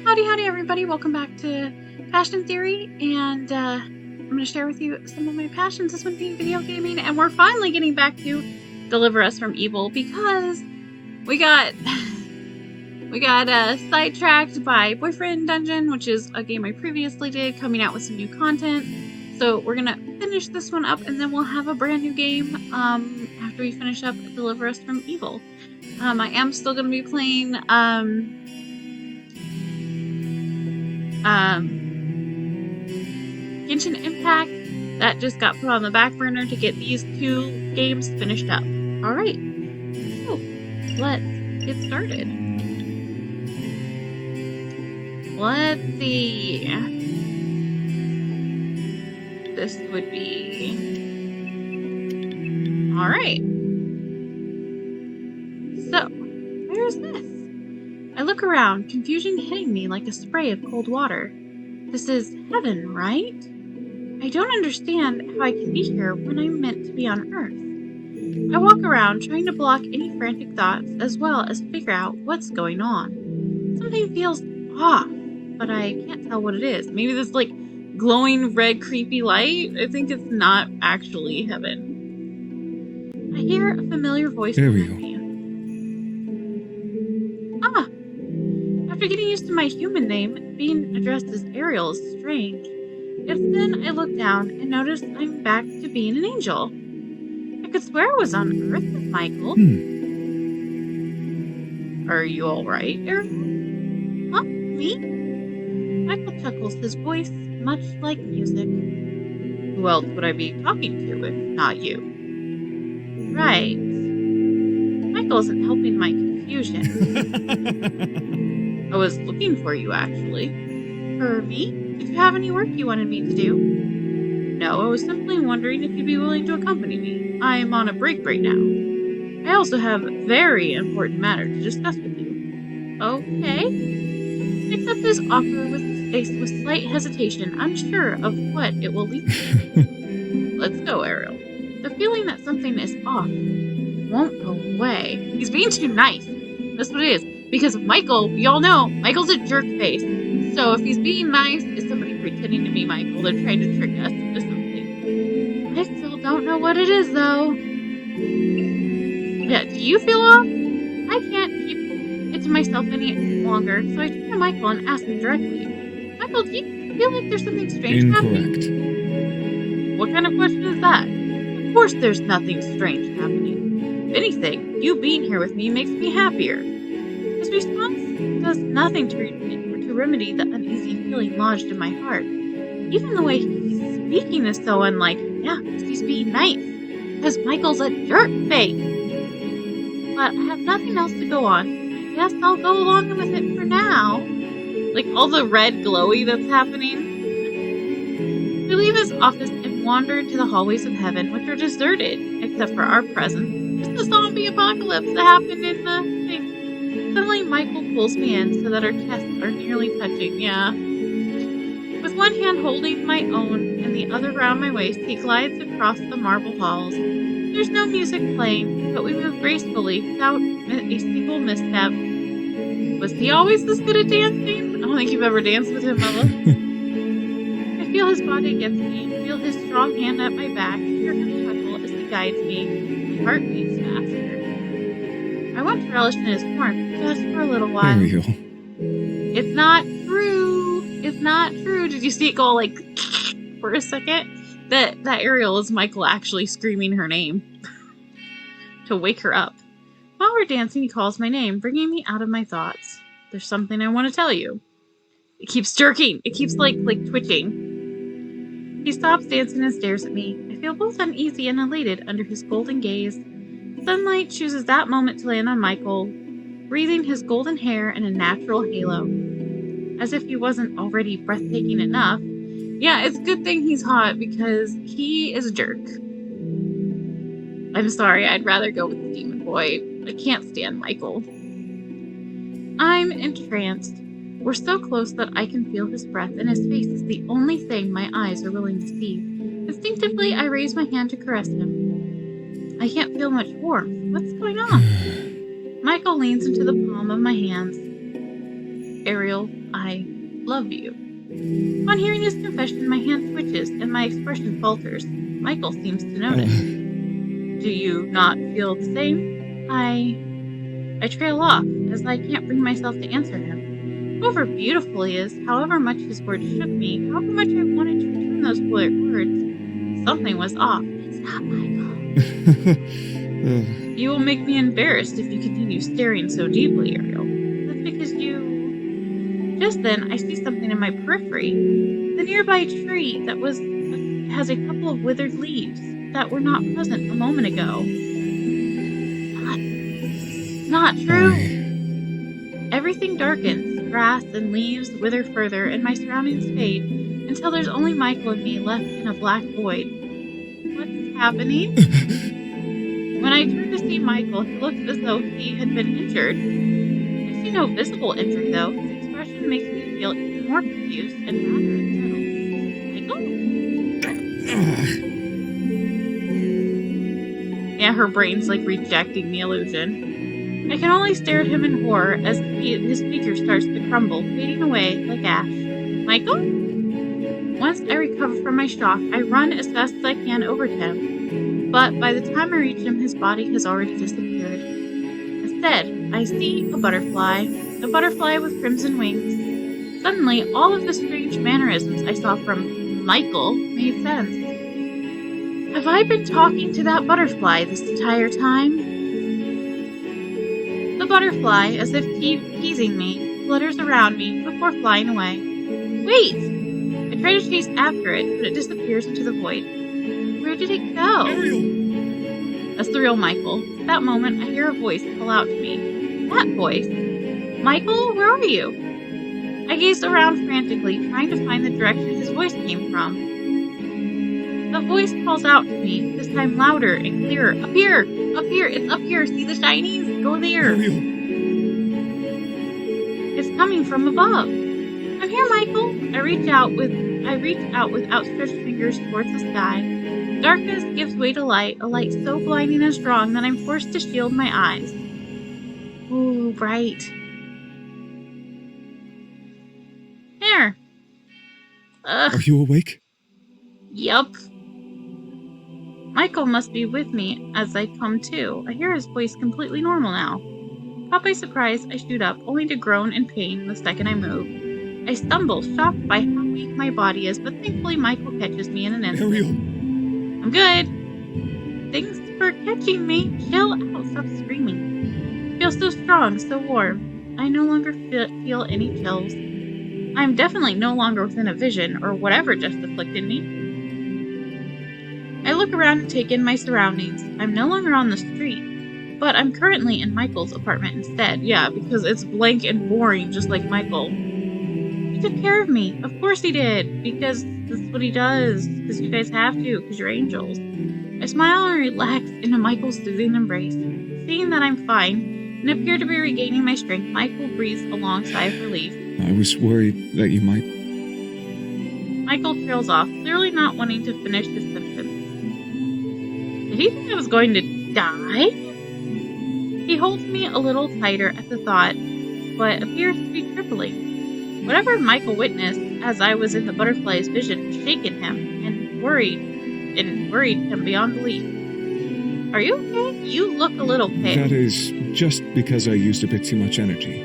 Howdy everybody, welcome back to Passion Theory, and I'm going to share with you some of my passions, this one being video gaming, and we're finally getting back to Deliver Us from Evil, because we got sidetracked by Boyfriend Dungeon, which is a game I previously did, coming out with some new content, so we're going to finish this one up, and then we'll have a brand new game after we finish up Deliver Us from Evil. I am still going to be playing Genshin Impact. That just got put on the back burner to get these two games finished up. Alright, so let's get started. Let's see. This would be... Alright. So, where is this? I look around, confusion hitting me like a spray of cold water. This is heaven, right? I don't understand how I can be here when I'm meant to be on Earth. I walk around trying to block any frantic thoughts as well as figure out what's going on. Something feels off, but I can't tell what it is. Maybe this like glowing red creepy light? I think it's not actually heaven. I hear a familiar voice behind me. After getting used to my human name, being addressed as Ariel is strange. Yet then I look down and notice I'm back to being an angel. I could swear I was on Earth with Michael. Are you alright, Ariel? Huh? Me? Michael chuckles, his voice much like music. Who else would I be talking to if not you? Right. Michael isn't helping my confusion. I was looking for you, actually. For me? Did you have any work you wanted me to do? No, I was simply wondering if you'd be willing to accompany me. I'm on a break right now. I also have a very important matter to discuss with you. Okay. I accept this offer with slight hesitation, unsure of what it will lead to. Let's go, Ariel. The feeling that something is off won't go away. He's being too nice. That's what it is. Because Michael, we all know, Michael's a jerk face. So if he's being nice, is somebody pretending to be Michael? They're trying to trick us into something. I still don't know what it is, though. Yeah, do you feel off? I can't keep it to myself any longer, so I turn to Michael and ask him directly. Michael, do you feel like there's something strange happening? What kind of question is that? Of course there's nothing strange happening. If anything, you being here with me makes me happier. His response does nothing to remedy the uneasy feeling lodged in my heart. Even the way he's speaking is so unlike, because he's being nice. Because Michael's a jerk face. But I have nothing else to go on. I guess I'll go along with it for now. Like all the red glowy that's happening. We leave his office and wander to the hallways of heaven, which are deserted, except for our presence. It's the zombie apocalypse that happened in the thing. Suddenly, Michael pulls me in so that our chests are nearly touching, With one hand holding my own and the other around my waist, he glides across the marble halls. There's no music playing, but we move gracefully without a single misstep. Was he always this good at dancing? I don't think you've ever danced with him, Mother. I feel his body against me, feel his strong hand at my back, hear him chuckle as he guides me. My heart beats faster. I want to relish in his warmth just for a little while. There we go. It's not true. It's not true. Did you see it go like for a second? That Ariel is Michael actually screaming her name to wake her up. While we're dancing, he calls my name, bringing me out of my thoughts. There's something I want to tell you. It keeps jerking. It keeps like twitching. He stops dancing and stares at me. I feel both uneasy and elated under his golden gaze. Sunlight chooses that moment to land on Michael, breathing his golden hair in a natural halo. As if he wasn't already breathtaking enough. Yeah, it's a good thing he's hot because he is a jerk. I'm sorry, I'd rather go with the demon boy. I can't stand Michael. I'm entranced. We're so close that I can feel his breath, and his face is the only thing my eyes are willing to see. Instinctively, I raise my hand to caress him. I can't feel much warmth. What's going on? Michael leans into the palm of my hands. Ariel, I love you. On hearing this confession, my hand twitches and my expression falters. Michael seems to notice. Do you not feel the same? I trail off, as I can't bring myself to answer him. However beautiful he is, however much his words shook me, however much I wanted to return those words, something was off. It's not Michael. You will make me embarrassed if you continue staring so deeply, Ariel. That's because you... Just then, I see something in my periphery. The nearby tree that has a couple of withered leaves that were not present a moment ago. Not true. Everything darkens, grass and leaves wither further, and my surroundings fade until there's only Michael and me left in a black void. What's happening? When I turn to see Michael, he looks as though he had been injured. I see no visible injury, though. His expression makes me feel even more confused and madder unsettled. Michael? Yeah, her brain's like rejecting the illusion. I can only stare at him in horror as his figure starts to crumble, fading away like ash. Michael? Once I recover from my shock, I run as fast as I can over to him. But by the time I reach him, his body has already disappeared. Instead, I see a butterfly with crimson wings. Suddenly, all of the strange mannerisms I saw from Michael made sense. Have I been talking to that butterfly this entire time? The butterfly, as if teasing me, flutters around me before flying away. Wait! I try to chase after it, but it disappears into the void. Where did it go? Ariel! That's the real Michael. At that moment, I hear a voice call out to me. That voice? Michael, where are you? I gazed around frantically, trying to find the direction his voice came from. The voice calls out to me, this time louder and clearer. Up here! Up here! It's up here! See the shinies? Go there! Ariel! It's coming from above. I'm here, Michael! I reach out with outstretched fingers towards the sky. Darkness gives way to light, a light so blinding and strong that I'm forced to shield my eyes. Ooh, bright. There. Ugh. Are you awake? Yup. Michael must be with me as I come to. I hear his voice completely normal now. Caught by surprise, I shoot up, only to groan in pain the second I move. I stumble, shocked by how weak my body is, but thankfully Michael catches me in an instant. Ariel! I'm good. Thanks for catching me. Chill out, stop screaming. I feel so strong, so warm. I no longer feel any chills. I'm definitely no longer within a vision, or whatever just afflicted me. I look around and take in my surroundings. I'm no longer on the street, but I'm currently in Michael's apartment instead. Yeah, because it's blank and boring, just like Michael. He took care of me. Of course he did, because that's what he does. Because you guys have to, because you're angels. I smile and relax into Michael's soothing embrace. Seeing that I'm fine and appear to be regaining my strength, Michael breathes a long sigh of relief. I was worried that you might... Michael trails off, clearly not wanting to finish his sentence. Did he think I was going to die? He holds me a little tighter at the thought, but appears to be tripling. Whatever Michael witnessed as I was in the butterfly's vision had shaken him and worried him beyond belief. Are you okay? You look a little pale. That is just because I used a bit too much energy.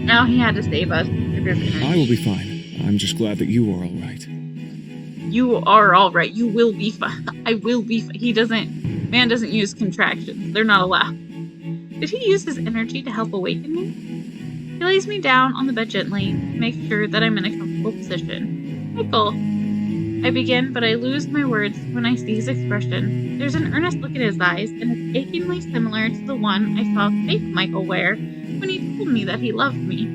Now he had to save us. I will be fine. I'm just glad that you are all right. You are all right. You will be fine. I will be fine. Man doesn't use contractions. They're not allowed. Did he use his energy to help awaken me? He lays me down on the bed gently to make sure that I'm in a comfortable position. Michael, I begin, but I lose my words when I see his expression. There's an earnest look in his eyes, and it's achingly similar to the one I saw fake Michael wear when he told me that he loved me.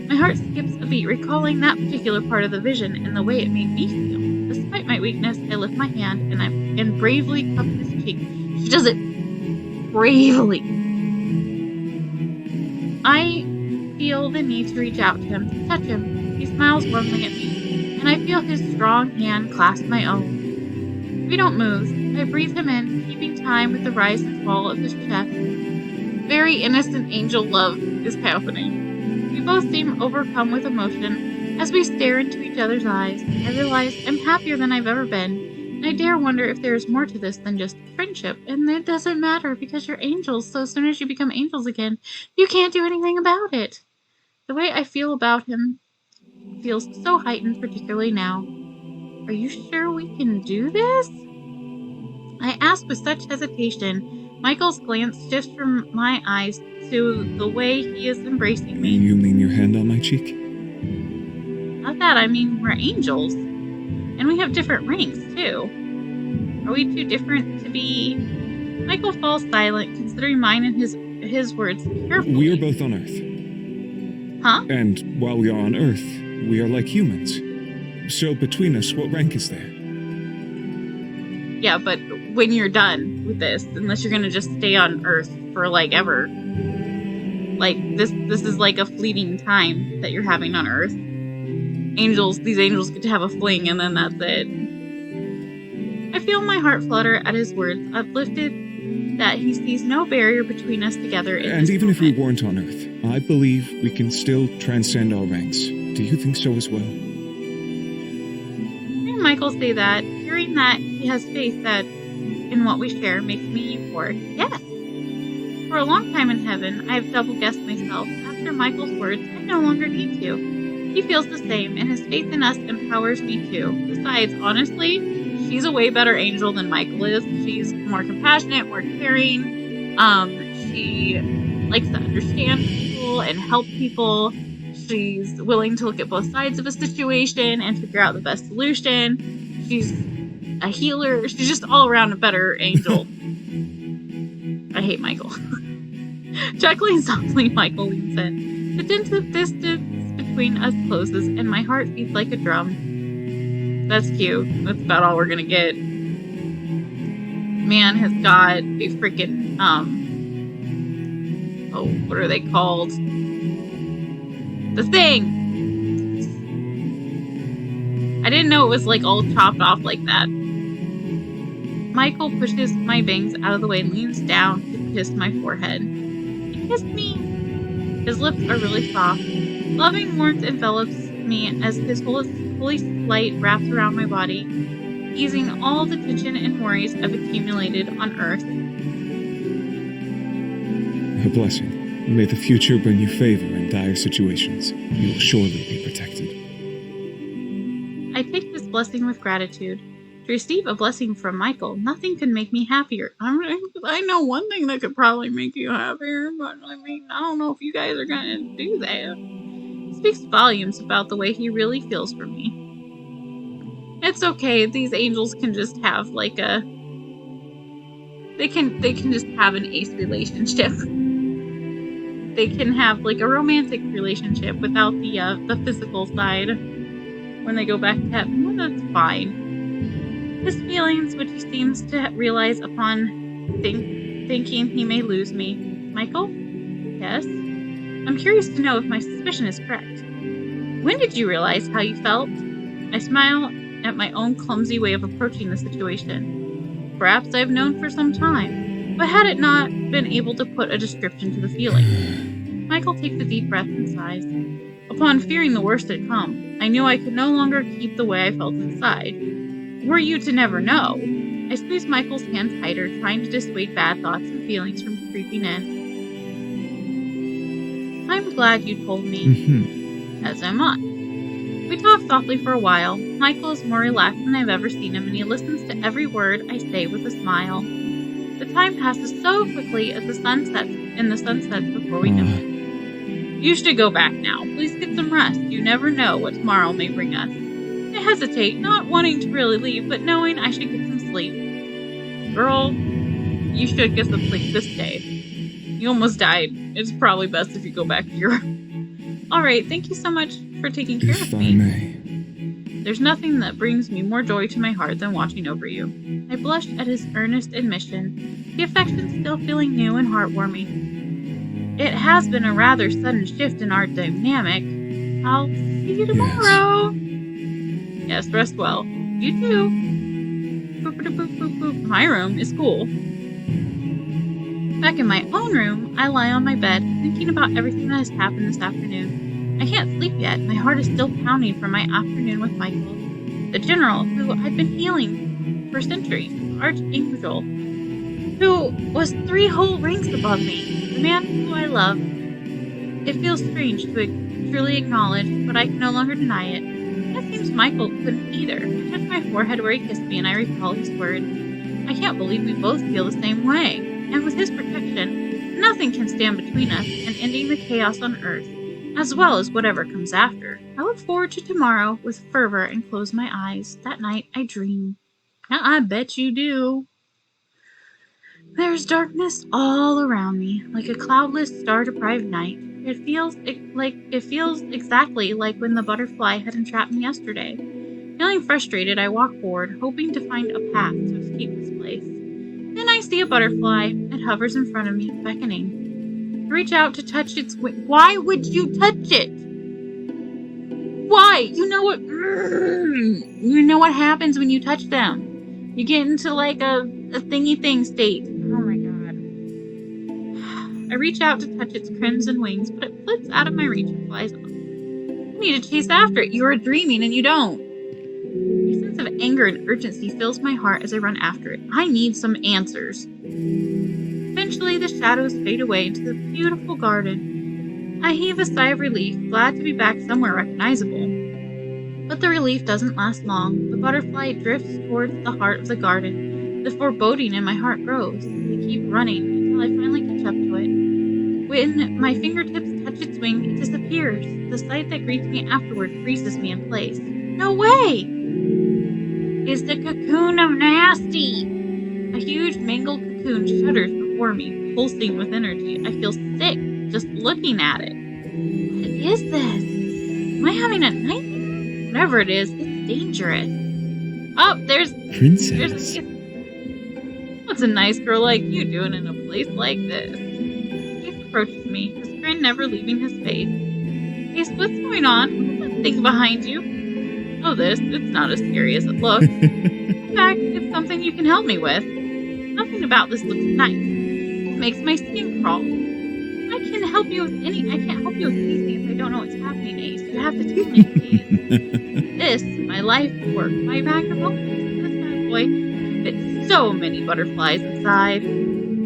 My heart skips a beat, recalling that particular part of the vision and the way it made me feel. Despite my weakness, I lift my hand and bravely cup his cheek. He does it bravely. I feel the need to reach out to him, to touch him. He smiles warmly at me, and I feel his strong hand clasp my own. We don't move. I breathe him in, keeping time with the rise and fall of his chest. Very innocent angel love is happening. We We both seem overcome with emotion as we stare into each other's eyes. I realize I'm happier than I've ever been, and I dare wonder if there is more to this than just friendship. And it doesn't matter because you're angels, so as soon as you become angels again, you can't do anything about it. The way I feel about him feels so heightened, particularly now. Are you sure we can do this? I ask with such hesitation. Michael's glance shifts from my eyes to the way he is embracing me. You mean your hand on my cheek? Not that, I mean we're angels. And we have different ranks, too. Are we too different to be... Michael falls silent, considering mine and his words carefully. We are both on Earth. Huh? And while we are on Earth, we are like humans. So between us, what rank is there? Yeah, but when you're done with this, unless you're gonna just stay on Earth for, like, ever. Like, this is like a fleeting time that you're having on Earth. These angels get to have a fling, and then that's it. I feel my heart flutter at his words, uplifted that he sees no barrier between us together in And this even if moment. we weren't on Earth, I believe we can still transcend our ranks. Do you think so as well? Hearing Michael say that, hearing that he has faith that in what we share makes me euphoric. Yes! For a long time in heaven, I have double-guessed myself. After Michael's words, I no longer need to. He feels the same, and his faith in us empowers me too. Besides, honestly, she's a way better angel than Michael is. She's more compassionate, more caring. She likes to understand people and help people. She's willing to look at both sides of a situation and figure out the best solution. She's a healer. She's just all around a better angel. I hate Michael. Chuckling softly, Michael leans in. The distance between us closes, and my heart beats like a drum. That's cute. That's about all we're gonna get. Man has got a freaking, what are they called? The thing! I didn't know it was, like, all chopped off like that. Michael pushes my bangs out of the way and leans down to kiss my forehead. He kissed me. His lips are really soft. Loving warmth envelops me as his holy light wraps around my body, easing all the tension and worries I've accumulated on Earth. A blessing. May the future bring you favor in dire situations. You will surely be protected. I take this blessing with gratitude. To receive a blessing from Michael, nothing could make me happier. I know one thing that could probably make you happier, but I mean, I don't know if you guys are gonna do that. It speaks volumes about the way he really feels for me. It's okay, these angels can just have like a... They can just have an ace relationship. They can have like a romantic relationship without the physical side. When they go back to heaven, well, that's fine. His feelings, which he seems to realize upon thinking he may lose me. Michael? Yes? I'm curious to know if my suspicion is correct. When did you realize how you felt? I smile at my own clumsy way of approaching the situation. Perhaps I've known for some time, but had it not been able to put a description to the feeling. Michael takes a deep breath and sighs. Upon fearing the worst had come, I knew I could no longer keep the way I felt inside. Were you to never know? I squeezed Michael's hand tighter, trying to dissuade bad thoughts and feelings from creeping in. I'm glad you told me. As am I. We talk softly for a while. Michael is more relaxed than I've ever seen him, and he listens to every word I say with a smile. The time passes so quickly as the sun sets before we know it. You should go back now. Please get some rest. You never know what tomorrow may bring us. I hesitate, not wanting to really leave, but knowing I should get some sleep. Girl, you should get some sleep this day. You almost died. It's probably best if you go back to your... Alright, thank you so much for taking care of me. There's nothing that brings me more joy to my heart than watching over you. I blushed at his earnest admission, the affection still feeling new and heartwarming. It has been a rather sudden shift in our dynamic. I'll see you tomorrow. Yes, rest well. You too. Boop, boop, boop, boop, boop. My room is cool. Back in my own room, I lie on my bed, thinking about everything that has happened this afternoon. I can't sleep yet. My heart is still pounding from my afternoon with Michael, the general who I've been healing for centuries, the archangel, who was 3 whole ranks above me, the man who I love. It feels strange to truly acknowledge, but I can no longer deny it. It seems Michael couldn't either. I touch my forehead where he kissed me, and I recall his words. I can't believe we both feel the same way, and with his protection, nothing can stand between us and ending the chaos on Earth, as well as whatever comes after. I look forward to tomorrow with fervor and close my eyes. That night I dream. Now I bet you do. There's darkness all around me, like a cloudless, star-deprived night. It feels exactly like when the butterfly had entrapped me yesterday. Feeling frustrated, I walk forward, hoping to find a path to escape this place. Then I see a butterfly. It hovers in front of me, beckoning. I reach out to touch its wing. Why would you touch it? Why? You know what happens when you touch them. You get into like a thingy thing state. Oh my god. I reach out to touch its crimson wings, but it flits out of my reach and flies off. I need to chase after it. You are dreaming and you don't. A sense of anger and urgency fills my heart as I run after it. I need some answers. Eventually, the shadows fade away into the beautiful garden. I heave a sigh of relief, glad to be back somewhere recognizable. But the relief doesn't last long. The butterfly drifts towards the heart of the garden. The foreboding in my heart grows. I keep running until I finally catch up to it. When my fingertips touch its wing, it disappears. The sight that greets me afterward freezes me in place. No way! It's the cocoon of Nasty! A huge mangled cocoon shudders before me, pulsing with energy. I feel sick just looking at it. What is this? Am I having a nightmare? Whatever it is, it's dangerous. Oh, there's Princess. What's a nice girl like you doing in a place like this? Ace approaches me, his grin never leaving his face. Ace, what's going on? What's that thing behind you? Oh, it's not as scary as it looks. In fact, it's something you can help me with. Nothing about this looks nice. It makes my skin crawl. I can't help you with anything if I don't know what's happening, Ace. You have to tell me, please. This, my life work, my bag of hope. This bad boy fits so many butterflies inside.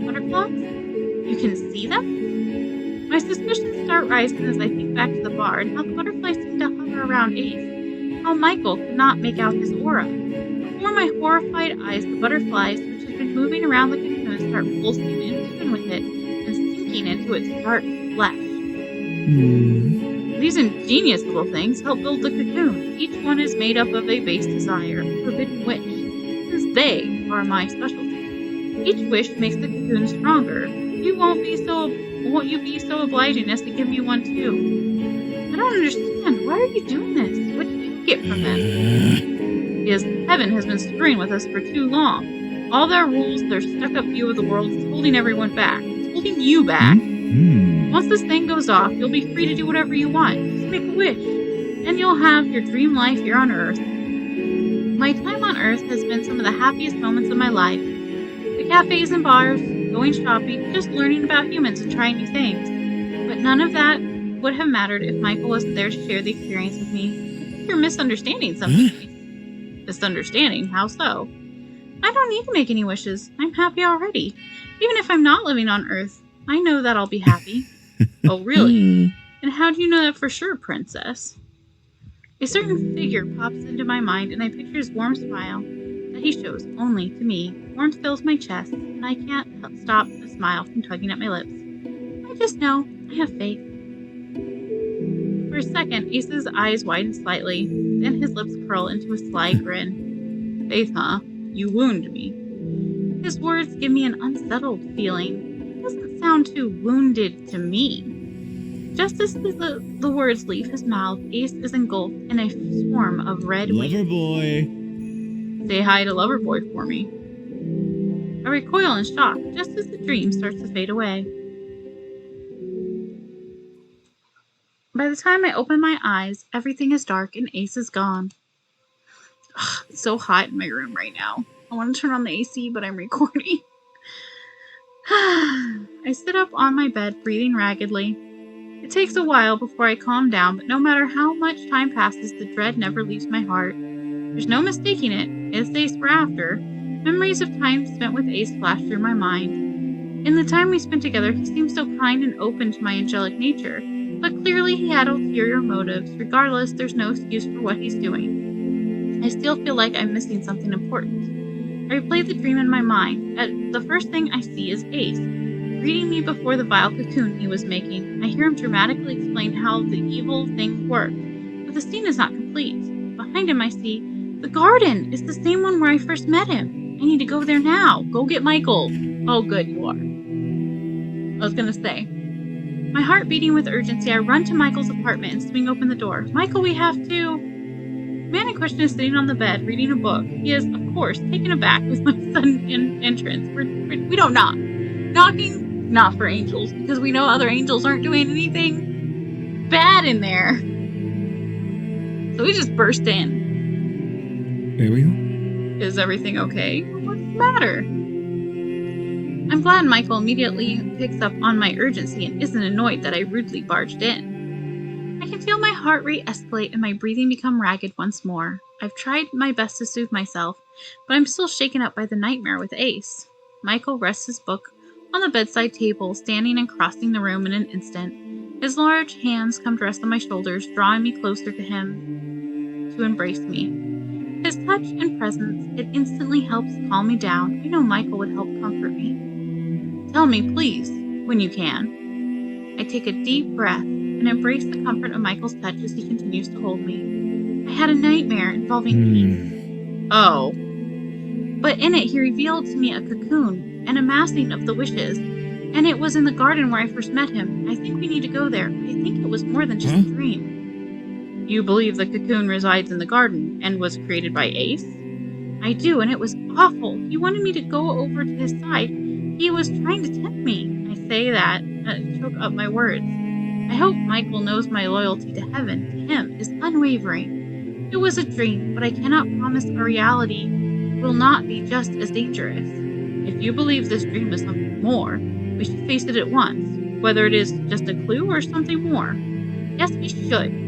Butterflies? You can see them? My suspicions start rising as I think back to the bar and how the butterflies seem to hover around Ace. How Michael could not make out his aura. Before my horrified eyes, the butterflies, which had been moving around the cocoon, start pulsing in tune with it and sinking into its dark flesh. These ingenious little things help build the cocoon. Each one is made up of a base desire, a forbidden wish, since they are my specialty. Each wish makes the cocoon stronger. Won't you be so obliging as to give me one too? I don't understand. Why are you doing this? What do you get from them? Because heaven has been screwing with us for too long. All their rules, their stuck-up view of the world is holding everyone back. It's holding you back. Once this thing goes off, you'll be free to do whatever you want. Just make a wish. And you'll have your dream life here on Earth. My time on Earth has been some of the happiest moments of my life. The cafes and bars, going shopping, just learning about humans and trying new things. But none of that would have mattered if Michael wasn't there to share the experience with me. I think you're misunderstanding something. Misunderstanding? How so? I don't need to make any wishes. I'm happy already. Even if I'm not living on Earth, I know that I'll be happy. Oh, really? And how do you know that for sure, Princess? A certain figure pops into my mind, and I picture his warm smile that he shows only to me. Warmth fills my chest, and I can't stop the smile from tugging at my lips. I just know I have faith. For a second, Ace's eyes widen slightly, then his lips curl into a sly grin. Faith, huh? You wound me. His words give me an unsettled feeling. It doesn't sound too wounded to me. Just as the words leave his mouth, Ace is engulfed in a swarm of red wings. Loverboy. Say hi to Loverboy for me. I recoil in shock just as the dream starts to fade away. By the time I open my eyes, everything is dark and Ace is gone. Ugh, it's so hot in my room right now. I want to turn on the AC, but I'm recording. I sit up on my bed, breathing raggedly. It takes a while before I calm down, but no matter how much time passes, the dread never leaves my heart. There's no mistaking it. It's Ace we're after. Memories of time spent with Ace flash through my mind. In the time we spent together, he seemed so kind and open to my angelic nature, but clearly he had ulterior motives. Regardless, there's no excuse for what he's doing. I still feel like I'm missing something important. I replay the dream in my mind. The first thing I see is Ace, greeting me before the vile cocoon he was making. I hear him dramatically explain how the evil thing worked, but the scene is not complete. Behind him I see the garden is the same one where I first met him. I need to go there now. Go get Michael. Oh, good, you are. I was gonna say. My heart beating with urgency, I run to Michael's apartment and swing open the door. Michael, we have to... The man in question is sitting on the bed, reading a book. He is, of course, taken aback with my sudden entrance. We don't knock. Knocking, not for angels, because we know other angels aren't doing anything bad in there. So we just burst in. Ariel? Is everything okay? What's the matter? I'm glad Michael immediately picks up on my urgency and isn't annoyed that I rudely barged in. I can feel my heart rate escalate and my breathing become ragged once more. I've tried my best to soothe myself, but I'm still shaken up by the nightmare with Ace. Michael rests his book on the bedside table, standing and crossing the room in an instant. His large hands come to rest on my shoulders, drawing me closer to him to embrace me. His touch and presence, it instantly helps calm me down. I know Michael would help comfort me. Tell me, please, when you can. I take a deep breath and embrace the comfort of Michael's touch as he continues to hold me. I had a nightmare involving Ace. Oh. But in it, he revealed to me a cocoon, an amassing of the wishes, and it was in the garden where I first met him. I think we need to go there. I think it was more than just a dream. You believe the cocoon resides in the garden and was created by Ace? I do, and it was awful. He wanted me to go over to his side. He was trying to tempt me. I say that and choke up my words. I hope Michael knows my loyalty to heaven, to him, is unwavering. It was a dream, but I cannot promise a reality will not be just as dangerous. If you believe this dream is something more, we should face it at once, whether it is just a clue or something more. Yes, we should.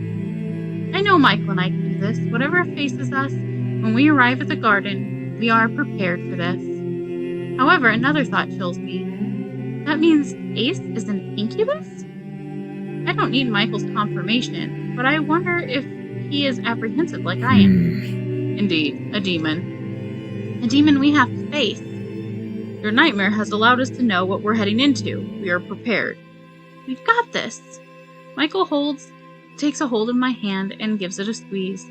I know Michael and I can do this. Whatever faces us, when we arrive at the garden, we are prepared for this. However, another thought chills me. That means Ace is an incubus? I don't need Michael's confirmation, but I wonder if he is apprehensive like I am. Indeed, a demon. A demon we have to face. Your nightmare has allowed us to know what we're heading into. We are prepared. We've got this. Michael takes a hold of my hand and gives it a squeeze.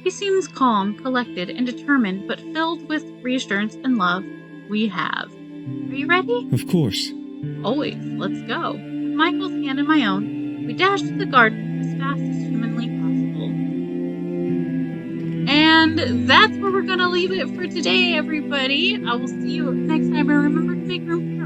He seems calm, collected, and determined, but filled with reassurance and love. We have. Are you ready? Of course. Always. Let's go. With Michael's hand in my own, we dash to the garden as fast as humanly possible. And that's where we're going to leave it for today, everybody. I will see you next time. And remember to make room for